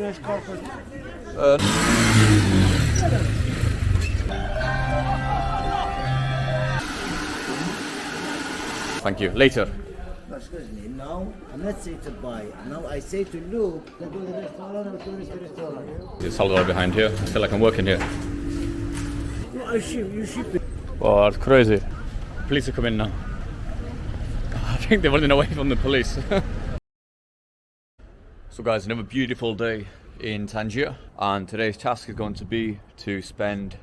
finish carpet? Thank you. Later. Excuse me, now I'm not saying to buy. Now I say to look, to go to the restaurant or tourist restaurant. There's a salad behind here. I feel like I'm working here. No, I ship, you ship it. Oh, that's crazy. Police are coming now. I think they're running away from the police. So guys, another beautiful day in Tangier, and today's task is going to be to spend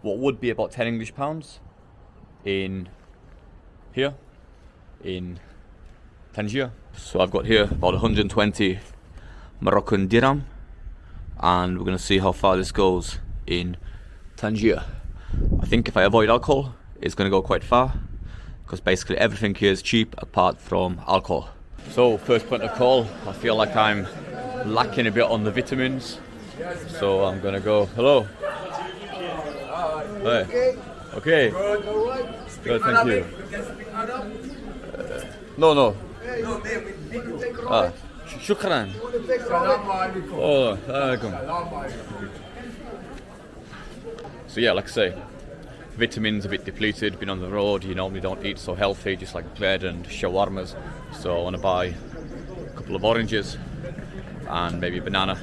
what would be about 10 English pounds in here in Tangier. So I've got here about 120 Moroccan dirham, and we're going to see how far this goes in Tangier. I think if I avoid alcohol, it's going to go quite far, because basically everything here is cheap apart from alcohol. So first point of call, I feel like I'm lacking a bit on the vitamins, so I'm going to go, hello. Hey. Okay. Good, thank you. No. Shukran. Oh, alaikum. So yeah, like I say, vitamins a bit depleted, been on the road, you normally don't eat so healthy, just like bread and shawarmas. So I want to buy a couple of oranges and maybe a banana,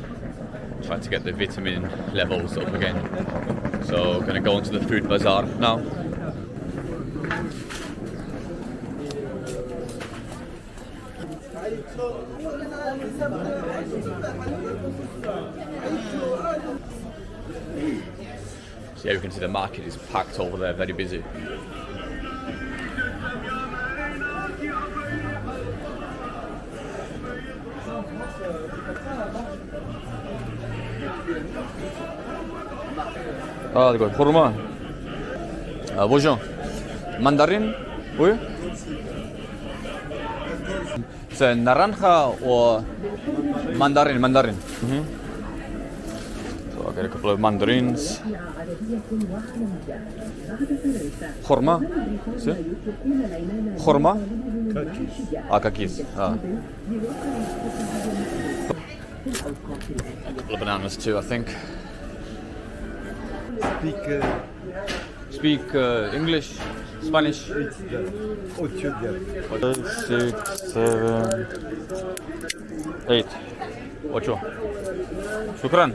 try to get the vitamin levels up again. So I'm going to go into the food bazaar now. So yeah, you can see the market is packed over there, very busy. Ah, d'accord, khurma. Bonjour. Mandarin? Oui? C'est naranja or mandarin? Mm-hmm. So I'll get a couple of mandarins. Khurma? See? Khurma? Ah, kakis. Ah. A couple of bananas too, I think. Speak English, Spanish. 5, 6, 7, 8. 8. شكرا.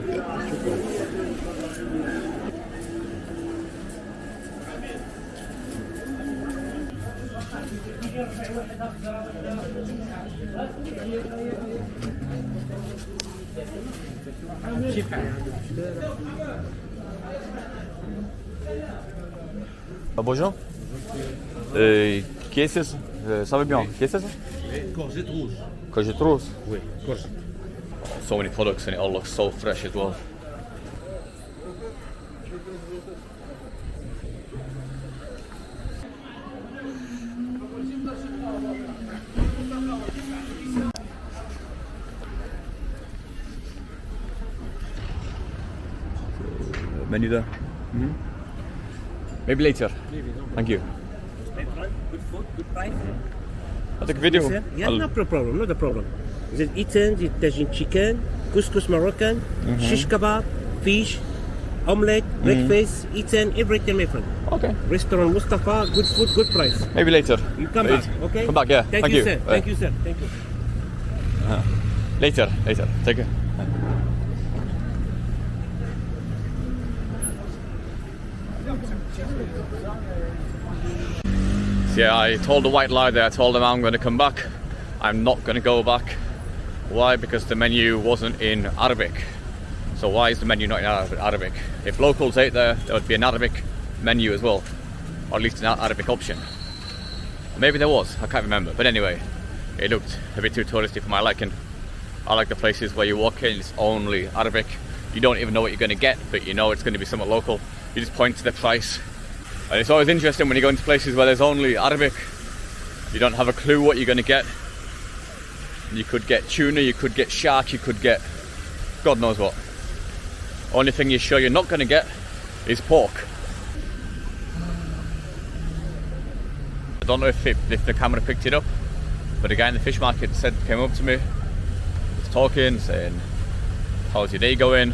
Bonjour. Qu'est-ce que c'est? Ça va bien. Qu'est-ce que c'est? Courgette rouge. Courgette rouge. Oui, courgette. So many products and it all looks so fresh as well. Menu there. Mm-hmm. Maybe later. Thank you. Good food, good price. I'll take a video. Yeah, no problem, not a problem. There's eaten, Tajin chicken, couscous Moroccan, shish kebab, fish, omelette, breakfast, eaten, everything, my friend. Okay. Restaurant Mustafa, good food, good price. Maybe later. You come back, okay? Come back, yeah. Thank you, sir. Thank you, sir. Thank you. Later. Take it. Yeah, I told the white lie there. I told them I'm going to come back. I'm not going to go back. Why? Because the menu wasn't in Arabic. So why is the menu not in Arabic? If locals ate there would be an Arabic menu as well, or at least an Arabic option. Maybe there was, I can't remember. But anyway, it looked a bit too touristy for my liking. I like the places where you walk in, it's only Arabic. You don't even know what you're going to get, but you know it's going to be somewhat local. You just point to the price. And it's always interesting when you go into places where there's only Arabic. You don't have a clue what you're going to get. You could get tuna, you could get shark, you could get God knows what. Only thing you're sure you're not going to get is pork. I don't know if the camera picked it up, but a guy in the fish market came up to me, was talking, saying, how's your day going?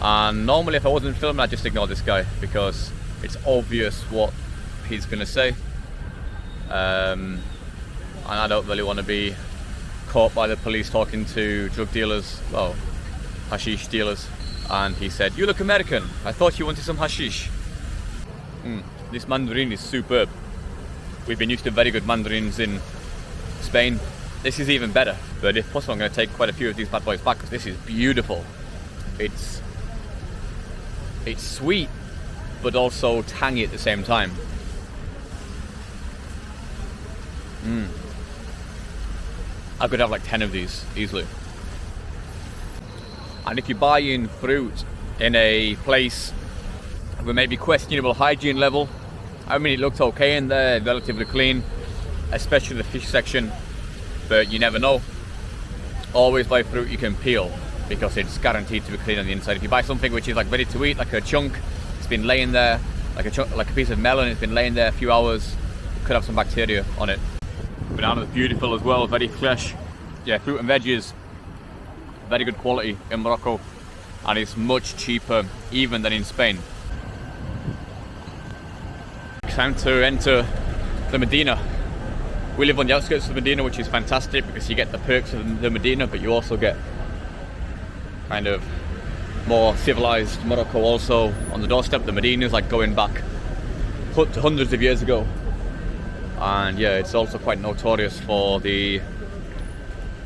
And normally if I wasn't filming, I'd just ignore this guy because it's obvious what he's gonna say. And I don't really want to be caught by the police talking to drug dealers, well, hashish dealers. And he said, "You look American. I thought you wanted some hashish." This mandarin is superb. We've been used to very good mandarins in Spain. This is even better. But if possible, I'm going to take quite a few of these bad boys back because this is beautiful. It's sweet, but also tangy at the same time. I could have like 10 of these easily. And if you're buying fruit in a place with maybe questionable hygiene level, I mean, it looked okay in there, relatively clean, especially the fish section, but you never know. Always buy fruit you can peel because it's guaranteed to be clean on the inside. If you buy something which is like ready to eat, like a chunk, it's been laying there, like a piece of melon, it's been laying there a few hours, it could have some bacteria on it. Banana's beautiful as well, very fresh. Yeah, fruit and veggies, very good quality in Morocco, and it's much cheaper even than in Spain. Time to enter the Medina. We live on the outskirts of the Medina, which is fantastic because you get the perks of the Medina, but you also get kind of more civilized Morocco also on the doorstep. The Medina is like going back hundreds of years ago. And yeah, it's also quite notorious for the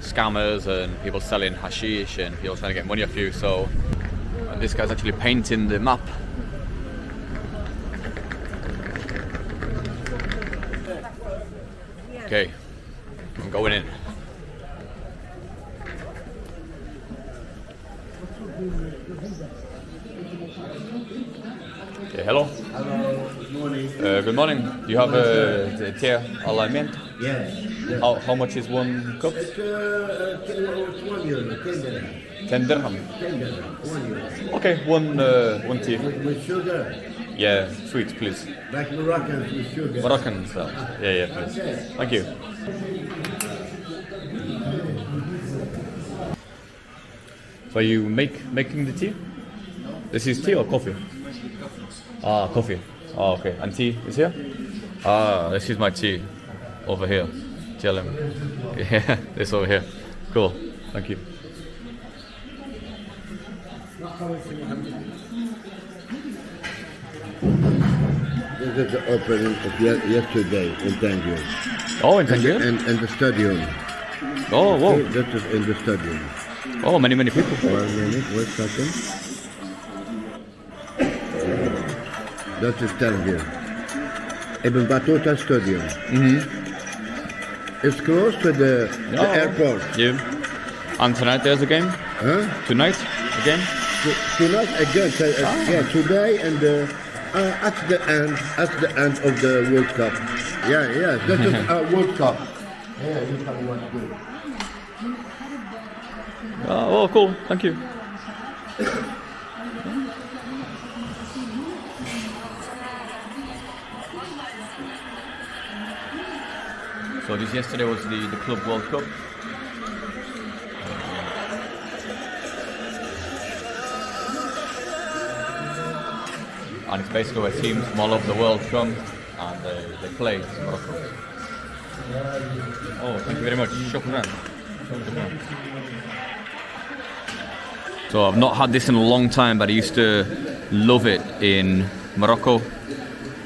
scammers and people selling hashish and people trying to get money off you. So this guy's actually painting the map. Okay, I'm going in. Okay, hello. Hello, good morning. Good morning. Do you have a tea alignment? Yes. How much is one cup? It's 1 euro, 10 dirham. 10 dirham. 10 dirham, 1 euro. Okay, one tea. With sugar, Yeah, sweet, please. like Moroccans with sugar. Moroccan style. Yeah, please. Okay. Thank you. So you making the tea? This is tea or coffee? Ah, coffee. Oh, okay. And tea is here? Ah, this is my tea over here. Tell him. Yeah, this over here. Cool. Thank you. This is the opening of yesterday in Tangier. Oh, in Tangier? And the stadium. Oh, whoa. That is in the stadium. Oh, many people. 1 minute, 1 second. That is Tangier. Ibn Battuta Stadium. It's close to the airport. Yeah. And tonight there's a game? Huh? Tonight again? Tonight again, yeah, today and at the end of the World Cup. Yeah, that is a World Cup. Yeah, you can watch it. Oh, cool. Thank you. So this yesterday was the Club World Cup. And it's basically where teams from all over the world come and they play Morocco. Oh, thank you very much. Shukran. So I've not had this in a long time, but I used to love it in Morocco.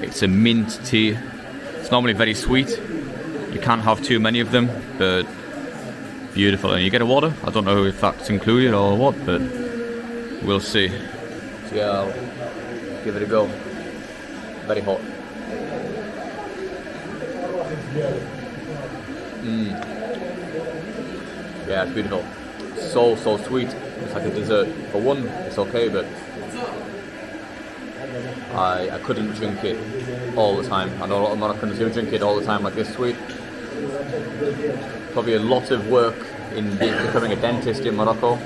It's a mint tea. It's normally very sweet. You can't have too many of them, but beautiful. And you get a water. I don't know if that's included or what, but we'll see. So yeah, I'll give it a go. Very hot. Yeah, it's beautiful. So sweet. It's like a dessert. For one, it's okay, but I couldn't drink it all the time. I know a lot of Moroccans who drink it all the time like this sweet. Probably a lot of work in becoming a dentist in Morocco.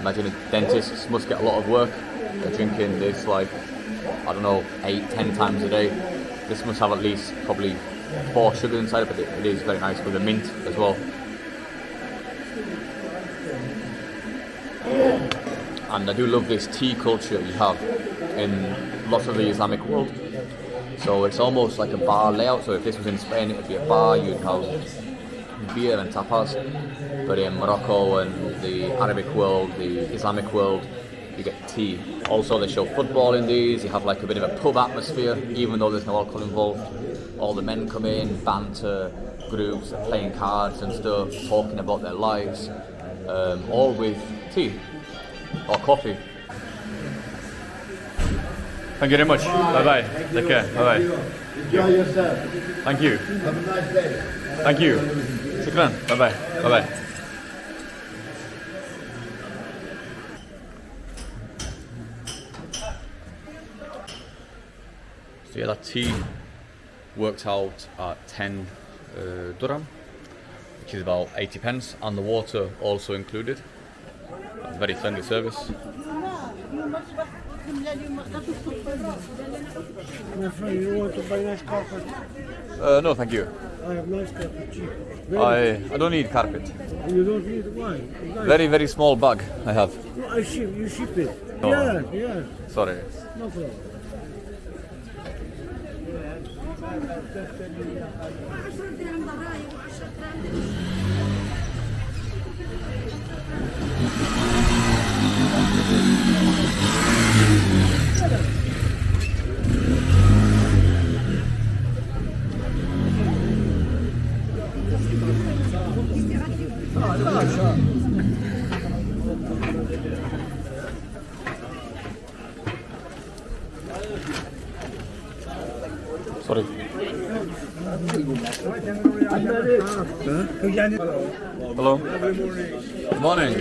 Imagine dentists must get a lot of work. They're drinking this like, I don't know, 8-10 times a day. This must have at least probably 4 sugars inside it, but it is very nice with the mint as well. And I do love this tea culture you have in lots of the Islamic world. So it's almost like a bar layout. So if this was in Spain, it would be a bar. You'd have beer and tapas. But in Morocco and the Arabic world, the Islamic world, you get tea. Also, they show football in these. You have like a bit of a pub atmosphere, even though there's no alcohol involved. All the men come in, banter, groups, playing cards and stuff, talking about their lives, all with tea or coffee. Thank you very much. Bye bye. Take care. Bye bye. Enjoy yourself. Thank you. Have a nice day. Thank you. Shukran. Bye bye. Bye bye. So yeah, that tea worked out at 10 dirham, which is about 80 pence, and the water also included. Very friendly service. My friend, you want to buy nice carpet? No, thank you. I have nice carpet cheap. I don't need carpet. You don't need wine. Nice. Very, very small bag I have. No, I ship. You ship it. Oh. Yeah, yeah. Sorry. No problem. Sorry. Hello. Good morning.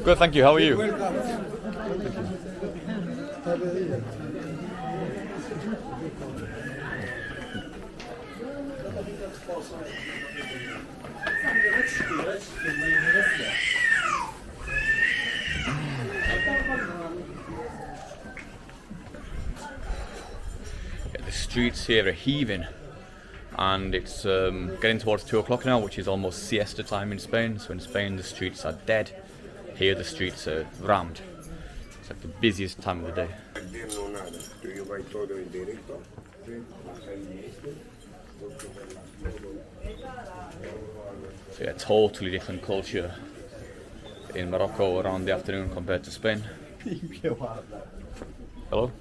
Good, thank you. How are you? Yeah, the streets here are heaving, and it's getting towards 2 o'clock now, which is almost siesta time in Spain. So in Spain the streets are dead. Here the streets are rammed. It's like the busiest time of the day. So yeah, totally different culture in Morocco around the afternoon compared to Spain. Hello?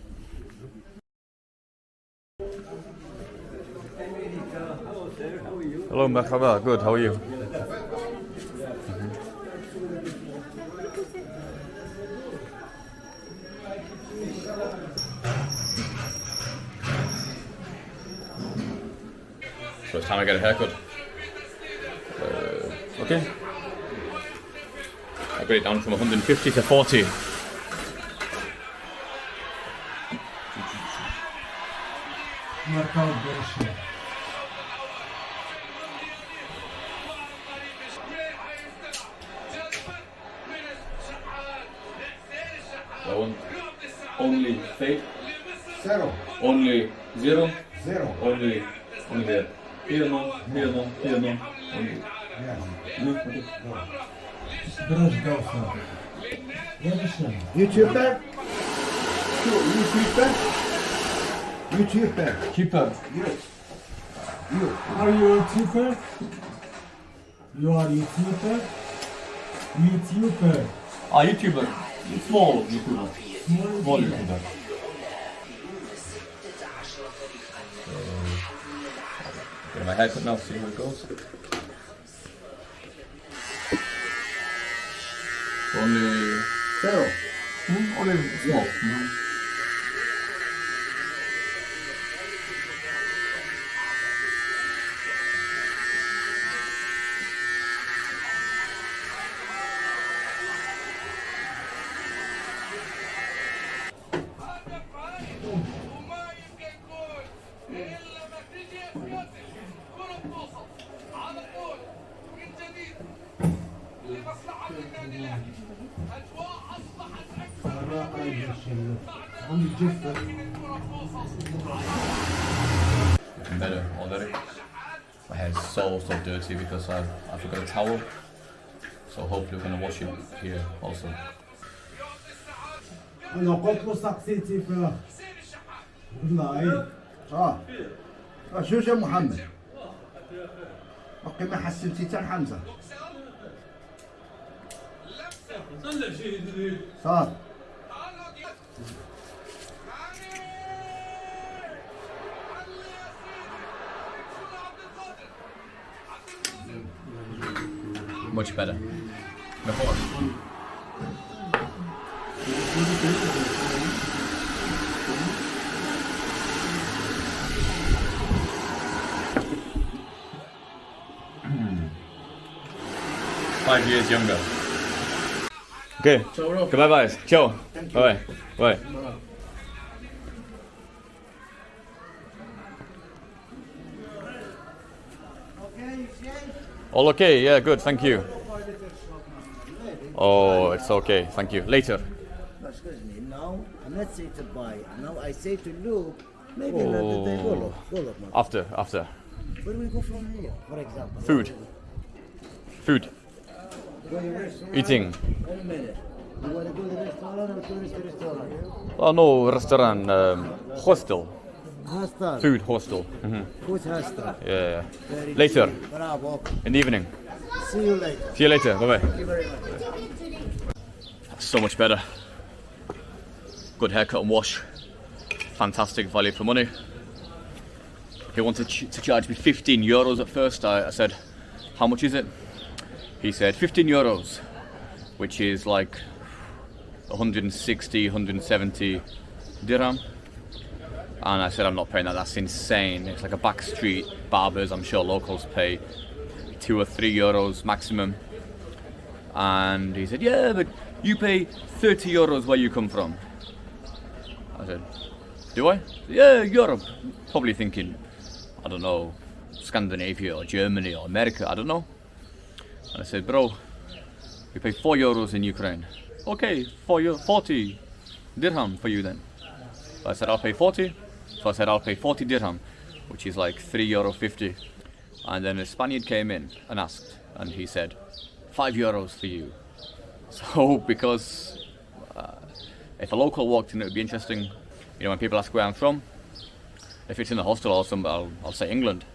Hello, marhaba. Good, how are you? So it's time I get a haircut. Okay. I got it down from 150 to 40. I want only fade. Zero. Only zero. Zero. Only there. Here no. Only. YouTuber? YouTuber? Cheaper. Yes. Are you a YouTuber? You are YouTuber? YouTuber. Ah, YouTuber. Small YouTuber. Small YouTuber. Get my haircut now, see how it goes. Only Zero. only small. Better already. My hair is so dirty because I forgot a towel. So hopefully we're gonna wash it here also. انا قلت له سقسيتي فيه والله شو يا محمد؟ باقي ما حسنتي حتى حمزه صار Much better. Before. Five years younger. Okay. Goodbye, guys. Ciao. Bye. Bye. All okay? Yeah, good. Thank you. Oh, it's okay. Thank you. Later. Excuse me, now I'm not say to buy. Now I say to look. Maybe not today. Go look, man. After. Where we go from here, for example? Food. Go to restaurant. Eating. Wait a minute. You want to go to the restaurant or tourist restaurant? Oh no, restaurant. Hostel. Hostel. Food hostel. Who's hostel? Yeah. Very Later. cheap. Bravo. In the evening. See you later. See you later. Bye bye. Thank you very much. So much better. Good haircut and wash. Fantastic value for money. He wanted to charge me 15 euros at first. I said, how much is it? He said 15 euros, which is like 160, 170 dirham. And I said, I'm not paying that, that's insane. It's like a back street barbers, I'm sure locals pay 2 or 3 euros maximum. And he said, yeah, but you pay 30 euros where you come from. I said, do I? Yeah, Europe. Probably thinking, I don't know, Scandinavia or Germany or America, I don't know. And I said, bro, we pay 4 euros in Ukraine. Okay, 40 dirham for you then. So I said, I'll pay 40. So I said, I'll pay 40 dirham, which is like €3.50. And then a Spaniard came in and asked, and he said, 5 euros for you. So because if a local walked in, it would be interesting. You know, when people ask where I'm from, if it's in the hostel or somewhere, I'll say England.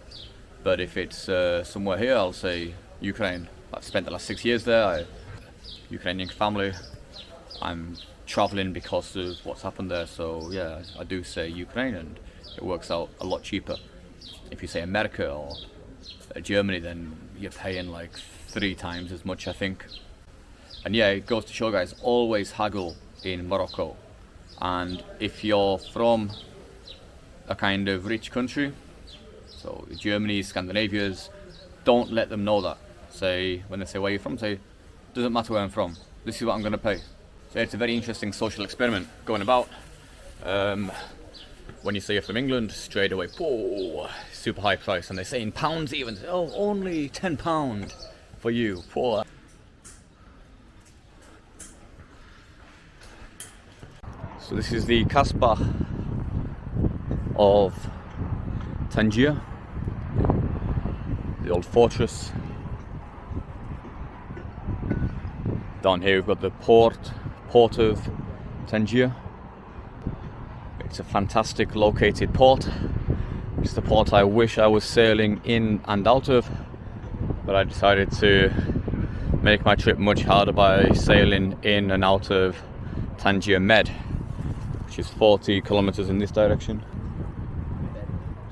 But if it's somewhere here, I'll say Ukraine. I've spent the last 6 years there. I have Ukrainian family. I'm traveling because of what's happened there. So yeah, I do say Ukraine, and it works out a lot cheaper. If you say America or Germany, then you're paying like 3 times as much, I think. And yeah, it goes to show, guys, always haggle in Morocco. And if you're from a kind of rich country, so Germany, Scandinavia's, don't let them know that. Say, when they say where you're from, say, doesn't matter where I'm from, this is what I'm going to pay. So it's a very interesting social experiment going about. When you say you're from England, straight away, whoa, super high price. And they say in pounds even, oh, only £10 for you. Whoa. So this is the Kasbah of Tangier, the old fortress. Down here we've got the port of Tangier. It's a fantastic located port. It's the port I wish I was sailing in and out of, but I decided to make my trip much harder by sailing in and out of Tangier Med, which is 40 kilometers in this direction.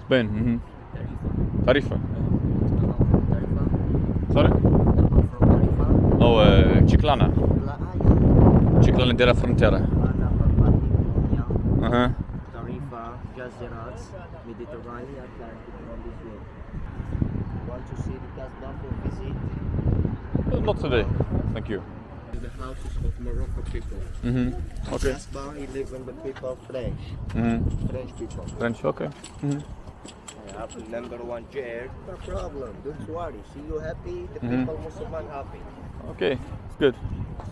Spain. Tarifa. Sorry? Oh, Chiclana. Chiclana della Frontera. Tarifa, Gazerat, Mediterranean, Atlantic on this way. Want to see the Kasbah for visit? Not today, thank you. The houses of Morocco people. Okay. Kasbah, he lives in the people French. French people. French, okay. I have the #1 chair. No problem, don't worry. See you happy, the people Muslim happy. Okay, it's good.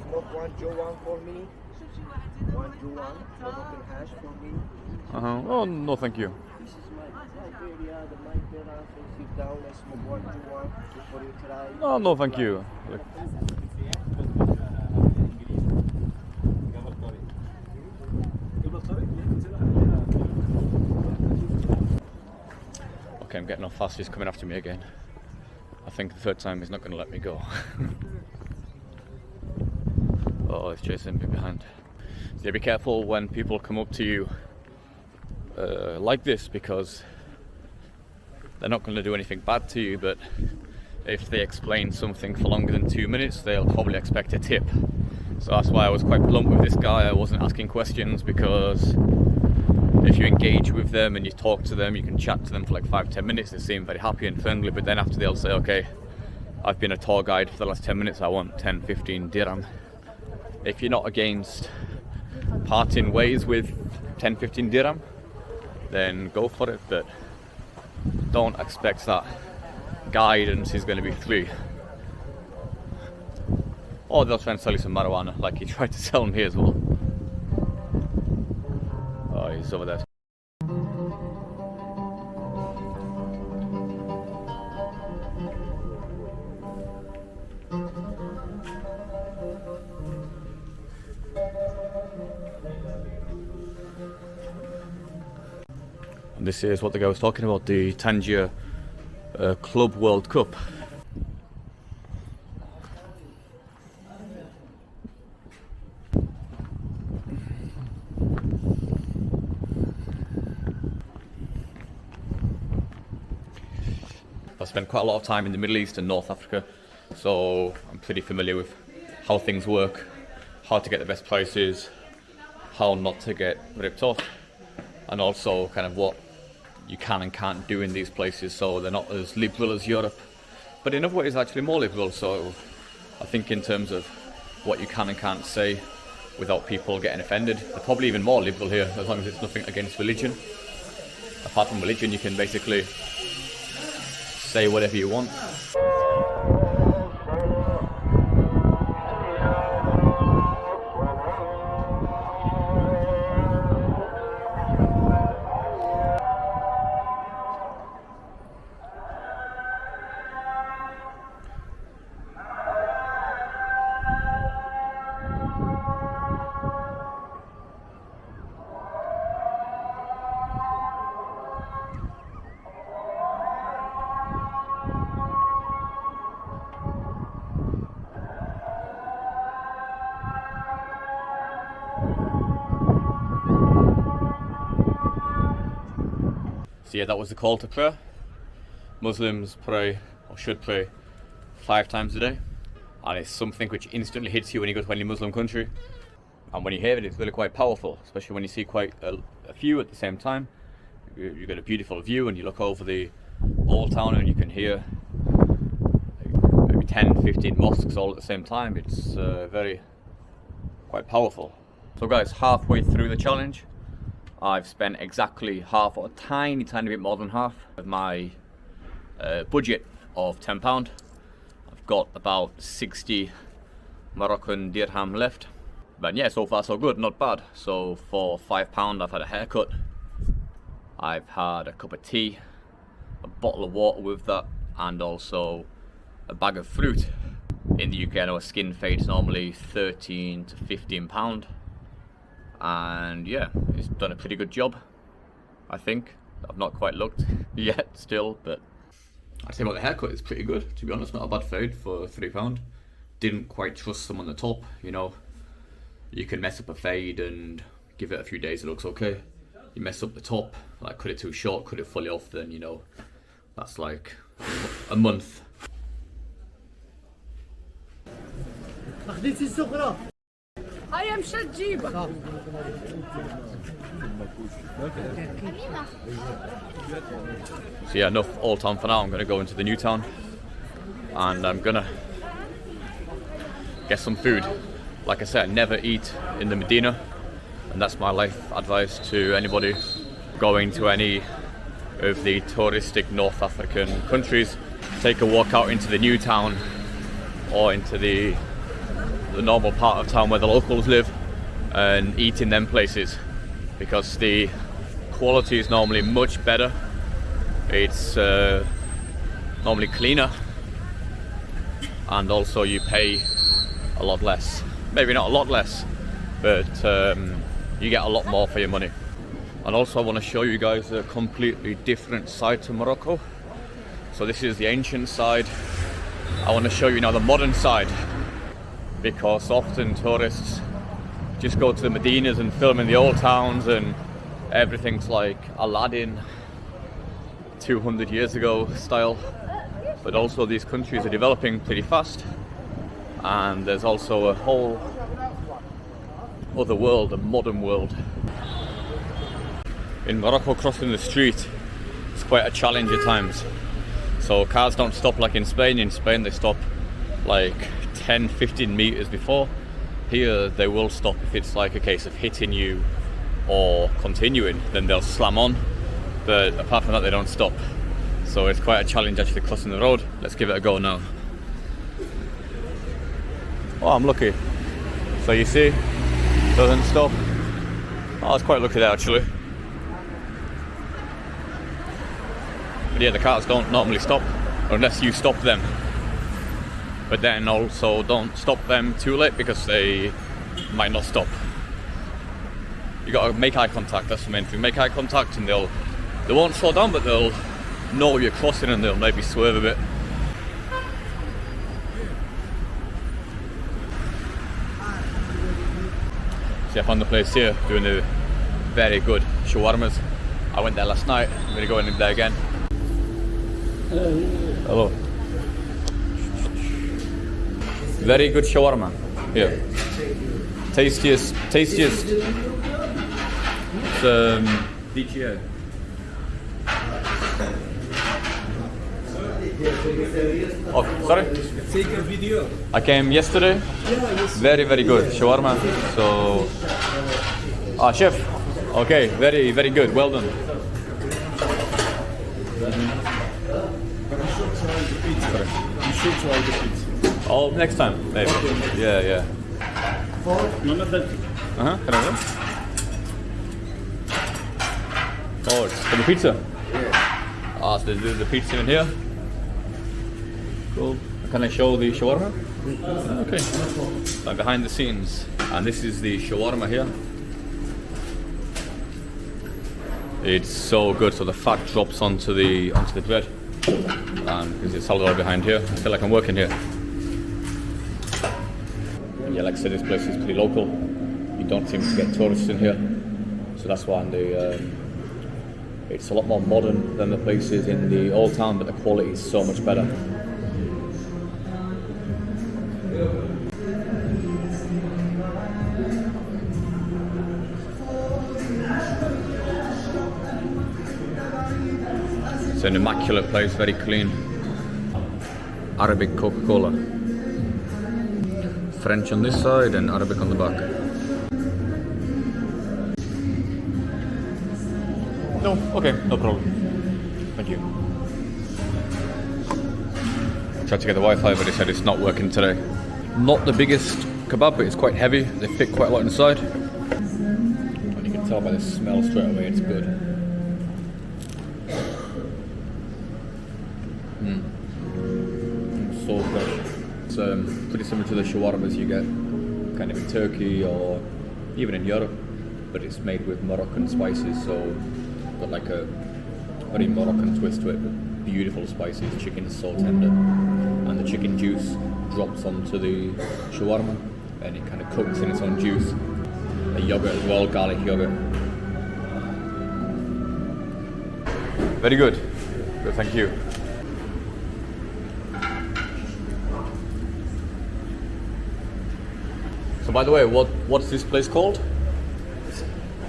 Smoke 1 Joan for me. 1 Joan, Moroccan hash for me. Oh, no, thank you. This is my area, my terrace. So sit down, I smoke 1 Joan before you try. Oh, no, thank you. I'm getting off fast, he's coming after me again. I think the third time he's not going to let me go. Oh, he's chasing me behind. So yeah, be careful when people come up to you like this, because they're not going to do anything bad to you, but if they explain something for longer than 2 minutes, they'll probably expect a tip. So that's why I was quite blunt with this guy. I wasn't asking questions, because if you engage with them and you talk to them, you can chat to them for like 5-10 minutes. They seem very happy and friendly, but then after they'll say, okay, I've been a tour guide for the last 10 minutes, I want 10-15 dirham. If you're not against parting ways with 10-15 dirham, then go for it, but don't expect that guidance is going to be free. Or they'll try and sell you some marijuana like he tried to sell me as well. Oh, he's over there. And this is what the guy was talking about, the Tangier Club World Cup. I spent quite a lot of time in the Middle East and North Africa, so I'm pretty familiar with how things work, how to get the best prices, how not to get ripped off, and also kind of what you can and can't do in these places. So they're not as liberal as Europe, but in other ways actually more liberal. So I think in terms of what you can and can't say without people getting offended, they're probably even more liberal here, as long as it's nothing against religion. Apart from religion, you can basically say whatever you want. So yeah, that was the call to prayer. Muslims pray, or should pray, 5 times a day. And it's something which instantly hits you when you go to any Muslim country. And when you hear it, it's really quite powerful, especially when you see quite a few at the same time. You get a beautiful view and you look over the old town and you can hear maybe 10-15 mosques all at the same time. It's quite powerful. So guys, halfway through the challenge, I've spent exactly half, or a tiny bit more than half of my budget of £10. I've got about 60 Moroccan dirham left. But yeah, so far so good, not bad. So for £5 I've had a haircut, I've had a cup of tea, a bottle of water with that, and also a bag of fruit. In the UK I know a skin fade is normally £13 to £15. And yeah, it's done a pretty good job, I think. I've not quite looked yet still, but I'd say about the haircut, it's pretty good, to be honest. Not a bad fade for £3. Didn't quite trust them on the top, you know. You can mess up a fade and give it a few days, it looks okay. You mess up the top, like cut it too short, cut it fully off, then you know, that's like a month. I am Shajiba. So yeah, enough Old Town for now. I'm going to go into the new town and I'm going to get some food. Like I said, never eat in the Medina, and that's my life advice to anybody going to any of the touristic North African countries. Take a walk out into the new town or into the normal part of town where the locals live and eat in them places, because the quality is normally much better. It's normally cleaner, and also you pay a lot less. Maybe not a lot less, but you get a lot more for your money. And also I want to show you guys a completely different side to Morocco. So this is the ancient side. I want to show you now the modern side, because often tourists just go to the Medinas and film in the old towns and everything's like Aladdin 200 years ago style. But also these countries are developing pretty fast, and there's also a whole other world, a modern world. In Morocco, crossing the street is quite a challenge at times. So cars don't stop like in Spain. In Spain they stop like 10-15 meters before. Here they will stop if it's like a case of hitting you or continuing, then they'll slam on. But apart from that they don't stop. So it's quite a challenge actually crossing the road. Let's give it a go now. Oh, I'm lucky. So you see, doesn't stop. Oh, I was quite lucky there actually. But yeah, the cars don't normally stop unless you stop them. But then also don't stop them too late because they might not stop. You gotta make eye contact, that's the main thing. Make eye contact and they won't slow down, but they'll know you're crossing and they'll maybe swerve a bit. See, I found the place here doing the very good shawarmas. I went there last night, I'm gonna go in there again. Hello. Very good shawarma here. Tastiest. It's DGA. Oh, sorry? Take a video. I came yesterday. Very, very good shawarma. So, chef. Okay, very, very good. Well done. You should try the pizza. Oh, next time, maybe. Yeah. None of that. Can I have? Oh, it's for the pizza. Yeah. So they do the pizza in here. Cool. Can I show the shawarma? Okay. So behind the scenes, and this is the shawarma here. It's so good. So the fat drops onto the bread, and because it's all behind here, I feel like I'm working here. Yeah, like I said, this place is pretty local. You don't seem to get tourists in here, so that's why it's a lot more modern than the places in the old town, but the quality is so much better. It's an immaculate place, very clean. Arabic Coca-Cola. French on this side and Arabic on the back. No, okay, no problem. Thank you. Tried to get the Wi-Fi, but they said it's not working today. Not the biggest kebab, but it's quite heavy. They fit quite a lot inside. And you can tell by the smell straight away it's good. So fresh. It's pretty similar to the shawarmas you get kind of in Turkey or even in Europe, but it's made with Moroccan spices, so got like a very Moroccan twist to it, but beautiful spices. Chicken is so tender, and the chicken juice drops onto the shawarma and it kind of cooks in its own juice. The yogurt as well, garlic yogurt. Very good. Good, thank you. So by the way, what's this place called?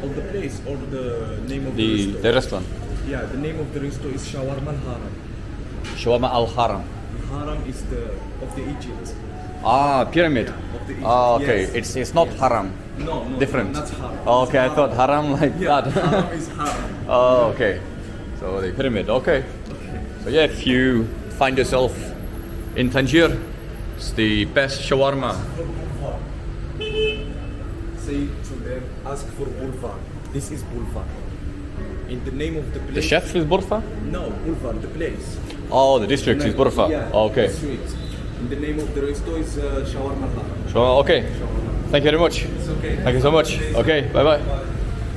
Or the place, or the name of the The restaurant. Yeah, the name of the restaurant is Shawarma Al-Haram. Shawarma Al-Haram. Haram is of the Egypt. Pyramid. Of the Egypt. Okay, Yes. it's not haram. No, Different. not haram. Oh, okay, I thought haram like that. Haram is haram. Oh, okay. So the pyramid, okay. So yeah, if you find yourself in Tangier, it's the best shawarma. Say to them, ask for boulevard. This is boulevard. In the name of the place. The chef is Burfa? No, boulevard, the place. Oh, the district is Burfa. Yeah, Okay. the street. And the name of the restaurant is Shawarma Al-Haram. So, okay. Thank you very much. It's okay. Thank you so much. Okay, bye bye.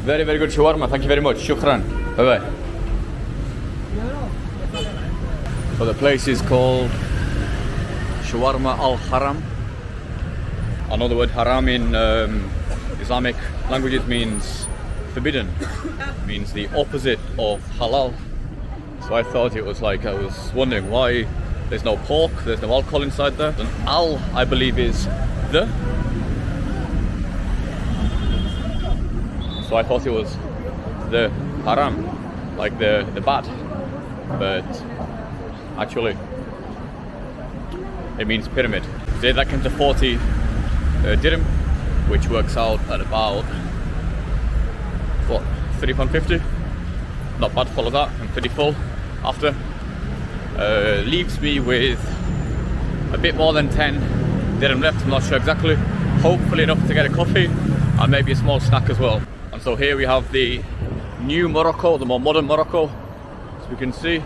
Very, very good shawarma. Thank you very much. Shukran. Bye bye. So the place is called Shawarma Al Haram. I know the word haram in Islamic languages means forbidden, means the opposite of halal. So I thought it was like, I was wondering why there's no pork, there's no alcohol inside there. And al, I believe, is the. So I thought it was the haram, like the bad, but actually it means pyramid. Today that came to 40 dirham, which works out at about, what, £30.50? Not bad, follow that. I'm pretty full after. Leaves me with a bit more than 10 dirham left, I'm not sure exactly. Hopefully enough to get a coffee and maybe a small snack as well. And so here we have the new Morocco, the more modern Morocco, as we can see.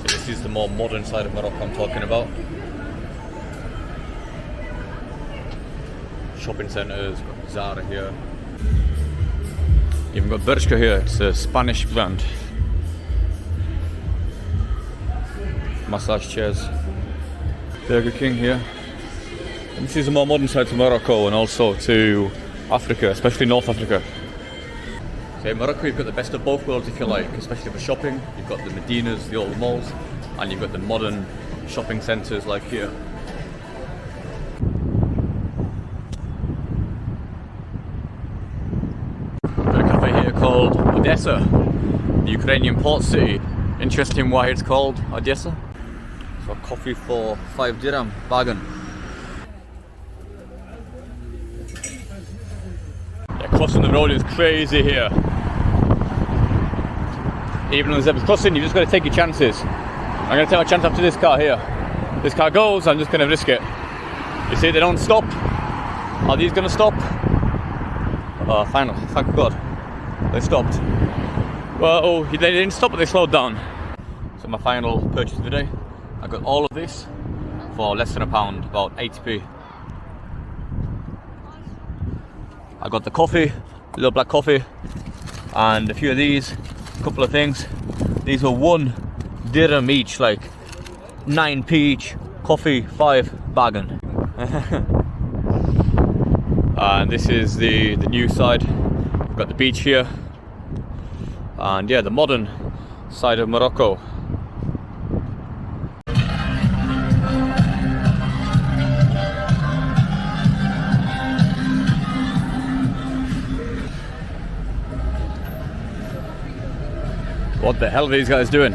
This is the more modern side of Morocco I'm talking about. Shopping centres, got Bazar here. Even got Bershka here, it's a Spanish brand. Massage chairs. Burger King here. And this is the more modern side to Morocco and also to Africa, especially North Africa. So in Morocco you've got the best of both worlds if you like, especially for shopping. You've got the Medinas, the old malls, and you've got the modern shopping centres like here. Got a cafe here called Odessa, the Ukrainian port city. Interesting why it's called Odessa. So coffee for 5 dirham, bargain. Yeah, crossing the road is crazy here. Even on the zebra crossing, you just got to take your chances. I'm going to take my chance after this car here. This car goes, I'm just going to risk it. You see, they don't stop. Are these going to stop? Oh, finally, thank God. They stopped. Well, they didn't stop, but they slowed down. So my final purchase of the day. I got all of this for less than £1, about 80p. I got the coffee, a little black coffee, and a few of these, a couple of things. These were 1 dirham each, like 9p each. Coffee, 5, bargain. And this is the new side. We've got the beach here. And yeah, the modern side of Morocco. What the hell are these guys doing?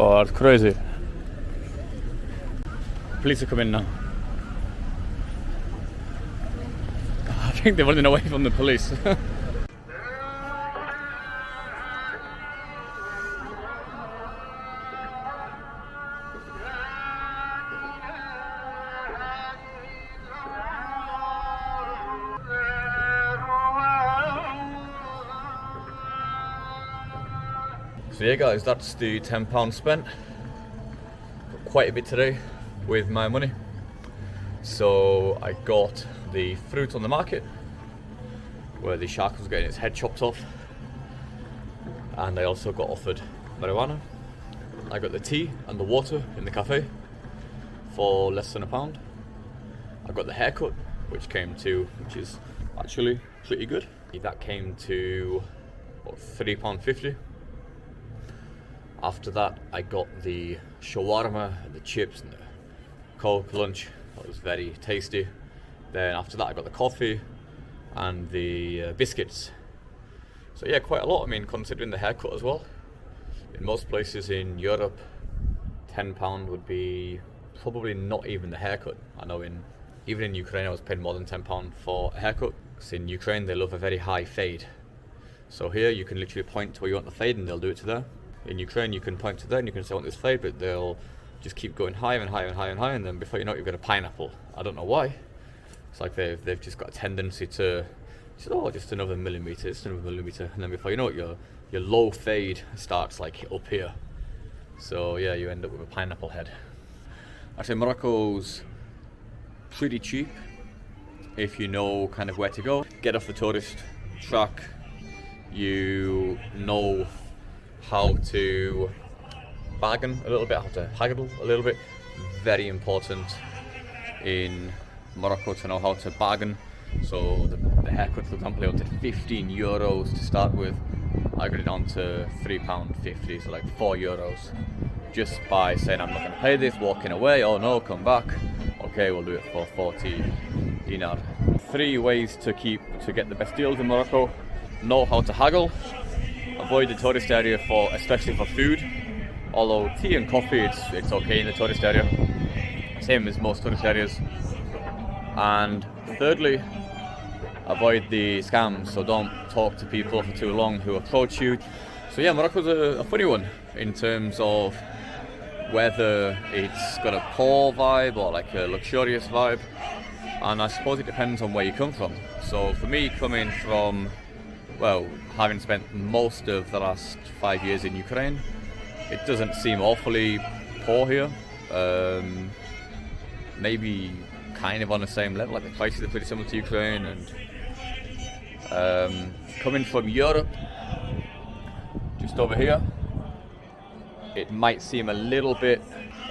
Oh, that's crazy. Police are coming now. I think they're running away from the police. So yeah guys, that's the £10 spent. Got quite a bit today with my money. So I got the fruit on the market where the shark was getting its head chopped off, and I also got offered marijuana. I got the tea and the water in the cafe for less than £1. I got the haircut, which is actually pretty good. That came to what, £3.50. After that, I got the shawarma and the chips and the Coke lunch. That was very tasty. Then after that, I got the coffee and the biscuits. So yeah, quite a lot. I mean, considering the haircut as well. In most places in Europe, £10 would be probably not even the haircut. I know even in Ukraine, I was paying more than £10 for a haircut. Because in Ukraine, they love a very high fade. So here, you can literally point to where you want the fade and they'll do it to there. In Ukraine, you can point to there and you can say, I want this fade, but they'll just keep going higher and higher and higher and higher, and then before you know it, you've got a pineapple. I don't know why. It's like they've just got a tendency to say, oh, just another millimetre, and then before you know it, your low fade starts like up here. So yeah, you end up with a pineapple head. Actually, Morocco's pretty cheap if you know kind of where to go. Get off the tourist track, you know how to bargain a little bit, how to haggle a little bit. Very important in Morocco to know how to bargain. So the haircut, for example, I wanted €15 to start with. I got it down to £3.50, so like €4, just by saying I'm not going to pay this, walking away. Oh no, come back. Okay, we'll do it for 40 dinar. 3 ways to get the best deals in Morocco. Know how to haggle. Avoid the tourist area especially for food. Although tea and coffee, it's okay in the tourist area. Same as most tourist areas. And thirdly, avoid the scams. So don't talk to people for too long who approach you. So yeah, Morocco's a funny one in terms of whether it's got a poor vibe or like a luxurious vibe. And I suppose it depends on where you come from. So for me, coming from, well, having spent most of the last 5 years in Ukraine, it doesn't seem awfully poor here. Maybe kind of on the same level, like the prices are pretty similar to Ukraine. And coming from Europe, just over here, it might seem a little bit,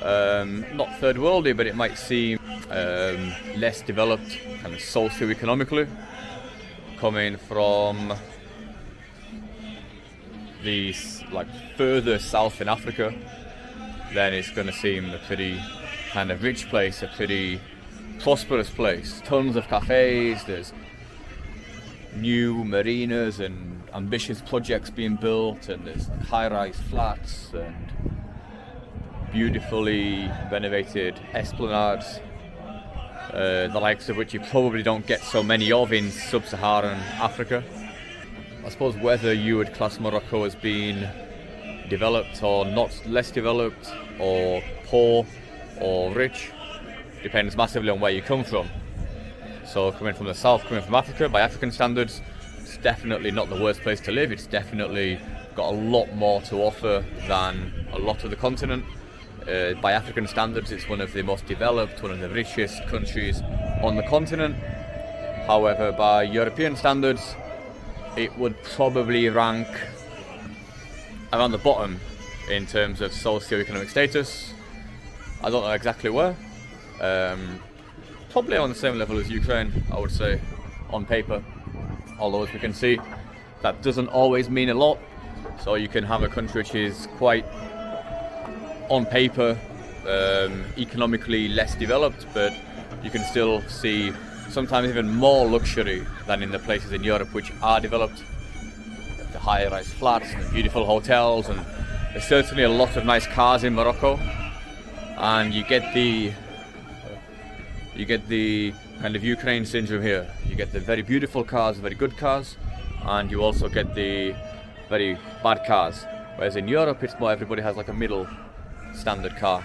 not third worldy, but it might seem less developed, kind of socio-economically. Coming from the further south in Africa, then it's going to seem a pretty kind of rich place, a pretty prosperous place. Tons of cafes, there's new marinas and ambitious projects being built, and there's high-rise flats and beautifully renovated esplanades, the likes of which you probably don't get so many of in sub-Saharan Africa. I suppose whether you would class Morocco as being developed or not, less developed, or poor or rich, depends massively on where you come from. So coming from the south, coming from Africa, by African standards, it's definitely not the worst place to live. It's definitely got a lot more to offer than a lot of the continent. By African standards, it's one of the most developed, one of the richest countries on the continent. However, by European standards, it would probably rank around the bottom in terms of socio-economic status. I don't know exactly where. Probably on the same level as Ukraine, I would say, on paper. Although, as we can see, that doesn't always mean a lot. So you can have a country which is quite, on paper, economically less developed, but you can still see sometimes even more luxury than in the places in Europe which are developed. The high-rise flats and the beautiful hotels and There's certainly a lot of nice cars in Morocco, and you get the kind of Ukraine syndrome here. You get the very beautiful cars, very good cars, and you also get the very bad cars. Whereas in Europe, it's more everybody has like a middle standard car.